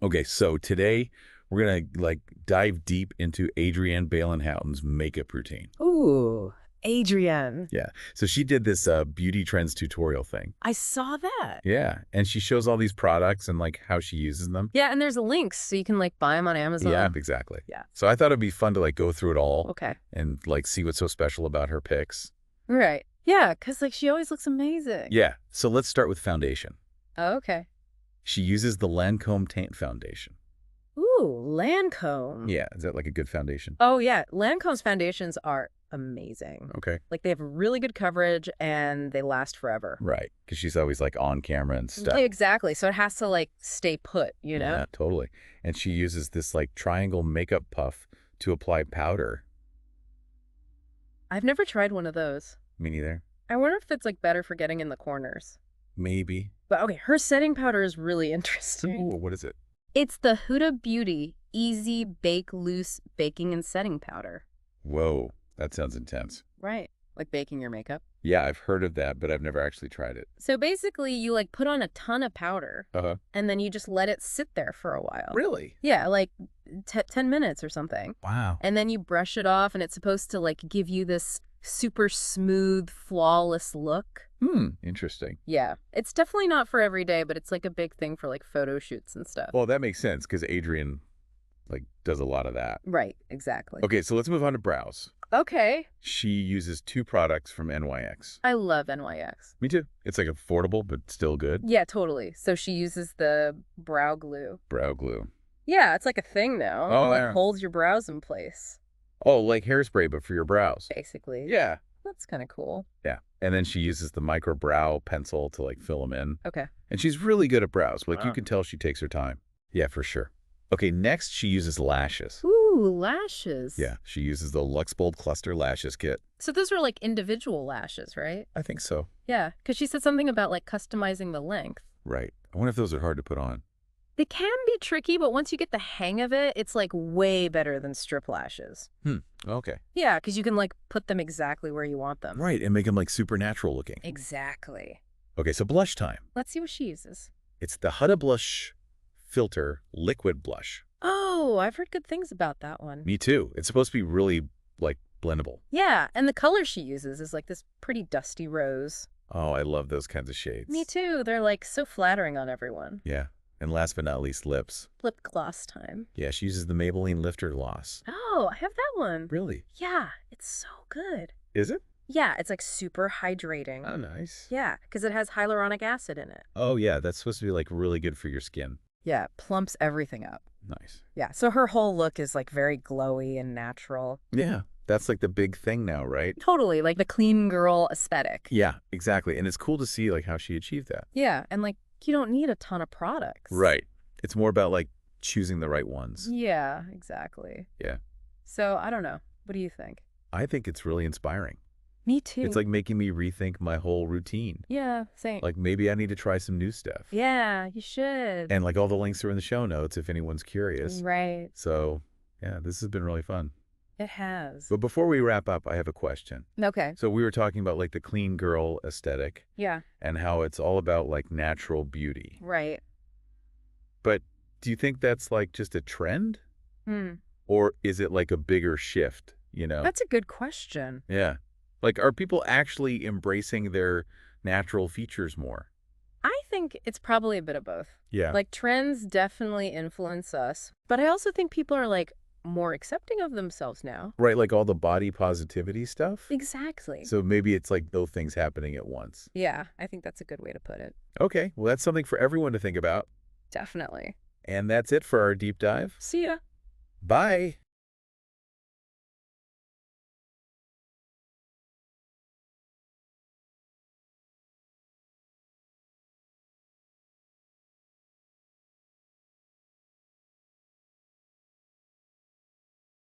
Okay, so today we're gonna like dive deep into Adrienne Bailon Houghton's makeup routine. Ooh, Adrienne. Yeah. So she did this beauty trends tutorial thing. I saw that. Yeah. And she shows all these products and like how she uses them. Yeah, and there's links so you can like buy them on Yeah, Amazon. exactly. Yeah. So I thought it'd be fun to like go through it all Okay. and like see what's so special about her picks. Right. Yeah, because like she always looks amazing. Yeah. So let's start with foundation. Oh, okay. She uses the Lancôme Teint foundation. Ooh, Lancôme. Yeah. Is that like a good foundation? Oh, yeah. Lancome's foundations are amazing. Okay. Like they have really good coverage and they last forever. Right. Because she's always like on camera and stuff. Exactly. So it has to like stay put, you know? Yeah, totally. And she uses this like triangle makeup puff to apply powder. I've never tried one of those. Me neither. I wonder if it's like better for getting in the corners. Maybe. But okay, her setting powder is really interesting. Ooh, what is it? It's the Huda Beauty Easy Bake Loose Baking and Setting Powder. Whoa, that sounds intense. Right. Like baking your makeup. Yeah, I've heard of that, but I've never actually tried it. So basically, you like put on a ton of powder Uh-huh. and then you just let it sit there for a while. Really? Yeah, like 10 minutes or something. Wow. And then you brush it off and it's supposed to like give you this super smooth, flawless look. Interesting. Yeah. It's definitely not for every day, but it's like a big thing for like photo shoots and stuff. Well, that makes sense because Adrienne like does a lot of that. Right, exactly. Okay, so let's move on to brows. Okay. She uses two products from NYX. I love NYX. Me too. It's like affordable, but still good. Yeah, totally. So she uses the brow glue. Brow glue. Yeah, it's like a thing now. Oh, It like yeah. holds your brows in place, Oh, like hairspray, but for your brows. basically. Yeah. That's kind of cool. Yeah. And then she uses the micro brow pencil to like fill them in. Okay. And she's really good at brows. Like you Wow. can tell she takes her time. Yeah, for sure. Okay, next she uses lashes. Ooh, lashes. Yeah, she uses the LuxeBold Cluster Lashes Kit. So those are like individual lashes, right? I think so. Yeah, because she said something about like customizing the length. Right. I wonder if those are hard to put on. They can be tricky, but once you get the hang of it, it's like way better than strip lashes. Okay. Yeah, because you can like put them exactly where you want them. Right, and make them like supernatural looking. Exactly. Okay, so blush time. Let's see what she uses. It's the Huda Blush Filter Liquid Blush. Oh, I've heard good things about that one. Me too. It's supposed to be really like blendable. Yeah, and the color she uses is like this pretty dusty rose. Oh, I love those kinds of shades. Me too. They're like so flattering on everyone. Yeah. And last but not least, lips. Lip gloss time. Yeah, she uses the Maybelline Lifter Gloss. Oh, I have that one. Really? Yeah, it's so good. Is it? Yeah, it's like super hydrating. Oh, nice. Yeah, because it has hyaluronic acid in it. Oh, yeah, that's supposed to be like really good for your skin. Yeah, it plumps everything up. Nice. Yeah, so her whole look is like very glowy and natural. Yeah, that's like the big thing now, right? Totally, like the clean girl aesthetic. Yeah, exactly. And it's cool to see like how she achieved that. Yeah, and like you don't need a ton of products. Right. It's more about like choosing the right ones. Yeah, exactly. Yeah. So I don't know. What do you think? I think it's really inspiring. Me too. It's like making me rethink my whole routine. Yeah, same. Like maybe I need to try some new stuff. Yeah, you should. And like all the links are in the show notes if anyone's curious. Right. So yeah, this has been really fun. It has. But before we wrap up, I have a question. Okay. So we were talking about like the clean girl aesthetic Yeah. and how it's all about like natural beauty. Right. But do you think that's like just a trend? Hmm. Or is it like a bigger shift, you know? That's a good question. Yeah. Like, are people actually embracing their natural features more? I think it's probably a bit of both. Yeah. Like trends definitely influence us, but I also think people are like more accepting of themselves now. Right, like all the body positivity stuff? Exactly. So maybe it's like both things happening at once. Yeah, I think that's a good way to put it. Okay, well, that's something for everyone to think about. Definitely. And that's it for our deep dive. See ya. Bye.